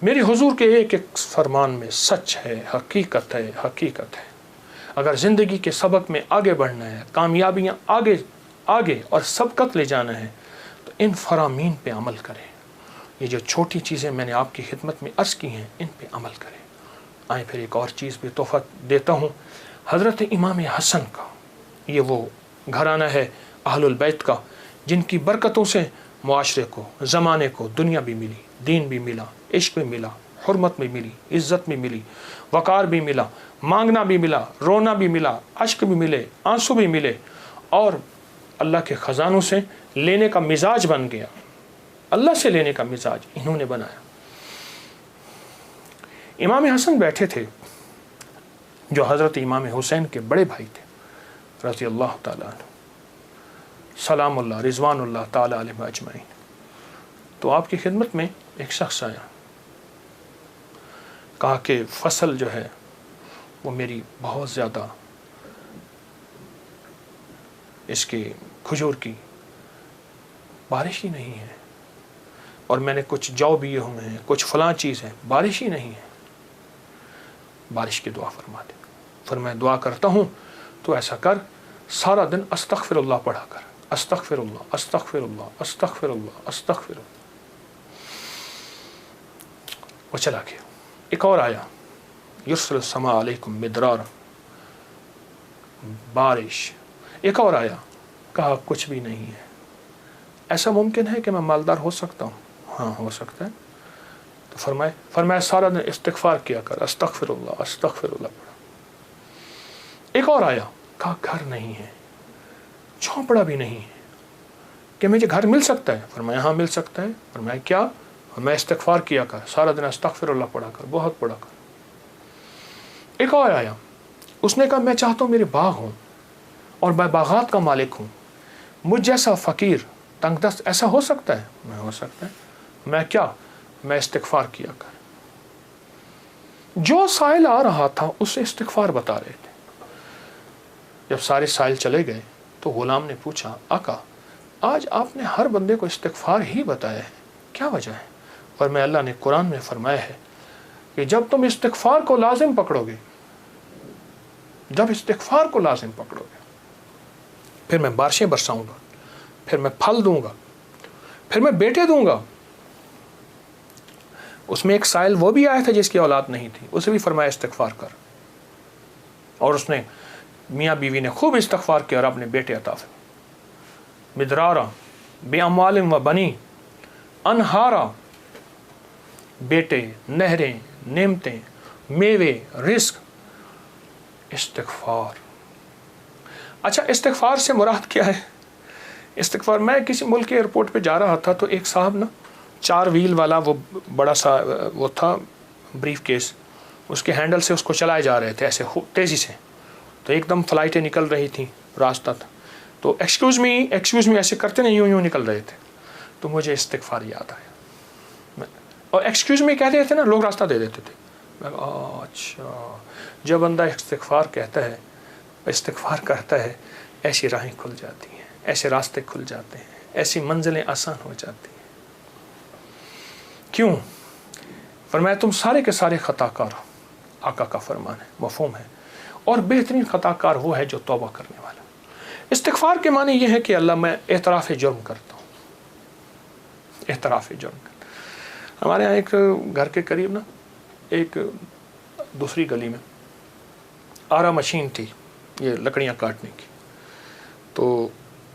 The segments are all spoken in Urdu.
میری حضور کے ایک ایک فرمان میں سچ ہے، حقیقت ہے، حقیقت ہے۔ اگر زندگی کے سبق میں آگے بڑھنا ہے، کامیابیاں آگے اور سبقت لے جانا ہے، تو ان فرامین پہ عمل کریں۔ یہ جو چھوٹی چیزیں میں نے آپ کی خدمت میں عرض کی ہیں، ان پہ عمل کریں۔ آئیں پھر ایک اور چیز بھی تحفہ دیتا ہوں، حضرت امام حسن کا، یہ وہ گھرانہ ہے اہل البیت کا، جن کی برکتوں سے معاشرے کو، زمانے کو دنیا بھی ملی، دین بھی ملا، عشق بھی ملا، حرمت بھی ملی، عزت بھی ملی، وقار بھی ملا، مانگنا بھی ملا، رونا بھی ملا، اشک بھی ملے، آنسو بھی ملے، اور اللہ کے خزانوں سے لینے کا مزاج بن گیا۔ اللہ سے لینے کا مزاج انہوں نے بنایا۔ امام حسن بیٹھے تھے جو حضرت امام حسین کے بڑے بھائی تھے رضی اللہ تعالیٰ عنہ، سلام اللہ رضوان اللہ تعالیٰ علیہ اجمعین۔ تو آپ کی خدمت میں ایک شخص آیا، کہا کہ فصل جو ہے وہ میری بہت زیادہ، اس کی کھجور کی بارش ہی نہیں ہے، اور میں نے کچھ جو بیے ہوئے ہیں، کچھ فلاں چیز ہے، بارش ہی نہیں ہے، بارش کی دعا فرما دے۔ پھر میں دعا کرتا ہوں تو ایسا کر، سارا دن استغفر اللہ پڑھا کر، استغفر اللہ استغفر اللہ استغفر اللہ استغفر اللہ۔ وہ چلا گیا۔ ایک اور آیا، یرسل السماء علیکم مدرار، بارش۔ ایک اور آیا، کہا کچھ بھی نہیں ہے۔ ایسا ممکن ہے کہ میں مالدار ہو سکتا ہوں؟ ہاں ہو سکتا ہے۔ تو فرمایا سارا دن استغفار کیا کر، استغفر اللہ پڑھا۔ ایک اور آیا، کہا گھر نہیں ہے، جھونپڑا بھی نہیں ہے، کہ مجھے گھر مل سکتا ہے؟ فرمایا ہاں مل سکتا ہے۔ فرمایا کیا؟ میں استغفار کیا کر، سارا دن استغفر اللہ پڑھا کر، بہت پڑھا کر۔ ایک اور آیا، اس نے کہا میں چاہتا ہوں میرے باغ ہوں اور میں باغات کا مالک ہوں، مجھ جیسا فقیر تنگ دست ایسا ہو سکتا ہے؟ میں ہو سکتا ہے۔ میں کیا؟ میں استغفار کیا کر۔ جو سائل آ رہا تھا اسے استغفار بتا رہے تھے۔ جب سارے سائل چلے گئے تو غلام نے پوچھا آقا آج آپ نے ہر بندے کو استغفار ہی بتایا ہے، کیا وجہ ہے؟ اور میں اللہ نے قرآن میں فرمایا ہے کہ جب تم استغفار کو لازم پکڑو گے، جب استغفار کو لازم پکڑو گے، پھر میں بارشیں برساؤں گا، پھر میں پھل دوں گا، پھر میں بیٹے دوں گا۔ اس میں ایک سائل وہ بھی آیا تھا جس کی اولاد نہیں تھی، اسے بھی فرمایا استغفار کر، اور اس نے میاں بیوی نے خوب استغفار کیا اور اپنے بیٹے عطا فرمائے۔ مدرارا بے اموال و بنی، انہارا، بیٹے، نہریں، نعمتیں، میوے، رزق، استغفار۔ اچھا استغفار سے مراد کیا ہے؟ استغفار، میں کسی ملک کے ایئرپورٹ پہ جا رہا تھا تو ایک صاحب نا 4 ویل والا وہ بڑا سا وہ تھا بریف کیس، اس کے ہینڈل سے اس کو چلائے جا رہے تھے ایسے تیزی سے، تو ایک دم فلائٹیں نکل رہی تھیں، راستہ تھا، تو ایکسکیوز می ایسے کرتے نہیں، یوں نکل رہے تھے، تو مجھے استغفار یاد آیا، اور ایکسکیوز می کہتے تھے نا، لوگ راستہ دے دیتے تھے۔ میں اچھا، جب بندہ استغفار کہتا ہے، استغفار کرتا ہے، ایسی راہیں کھل جاتی ہیں، ایسے راستے کھل جاتے ہیں، ایسی منزلیں آسان ہو جاتی ہیں۔ کیوں؟ فرمایا تم سارے کے سارے خطا کار ہو، آقا کا فرمان ہے، مفہوم ہے، اور بہترین خطا کار وہ ہے جو توبہ کرنے والا۔ استغفار کے معنی یہ ہے کہ اللہ میں اعتراف جرم کرتا ہوں، اعتراف جرم کرتا ہوں۔ ہمارے یہاں ایک گھر کے قریب نا ایک دوسری گلی میں آرا مشین تھی، یہ لکڑیاں کاٹنے کی، تو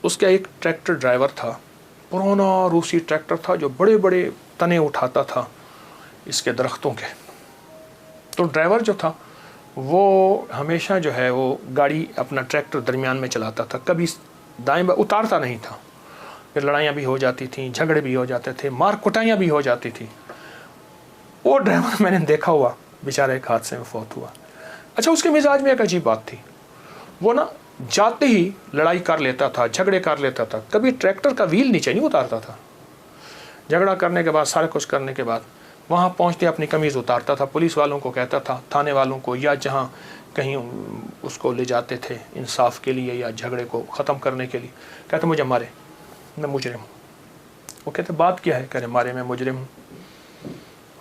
اس کا ایک ٹریکٹر ڈرائیور تھا، پرانا روسی ٹریکٹر تھا جو بڑے بڑے تنے اٹھاتا تھا اس کے درختوں کے۔ تو ڈرائیور جو تھا وہ ہمیشہ جو ہے وہ گاڑی اپنا ٹریکٹر درمیان میں چلاتا تھا، کبھی دائیں بائیں اتارتا نہیں تھا، پھر لڑائیاں بھی ہو جاتی تھیں، جھگڑے بھی ہو جاتے تھے، مار کٹائیاں بھی ہو جاتی تھیں۔ وہ ڈرائیور میں نے دیکھا ہوا بیچارہ ایک حادثے میں فوت ہوا۔ اچھا اس کے مزاج میں ایک عجیب بات تھی، وہ نا جاتے ہی لڑائی کر لیتا تھا، جھگڑے کر لیتا تھا، کبھی ٹریکٹر کا ویل نیچے نہیں اتارتا تھا۔ جھگڑا کرنے کے بعد، سارا کچھ کرنے کے بعد وہاں پہنچتے اپنی قمیض اتارتا تھا، پولیس والوں کو کہتا تھا، تھانے والوں کو، یا جہاں کہیں اس کو لے جاتے تھے انصاف کے لیے یا جھگڑے کو ختم کرنے کے لیے، کہتے مجھے مارے، میں مجرم ہوں۔ وہ کہتے بات کیا ہے؟ کہہ رہے مارے، میں مجرم ہوں۔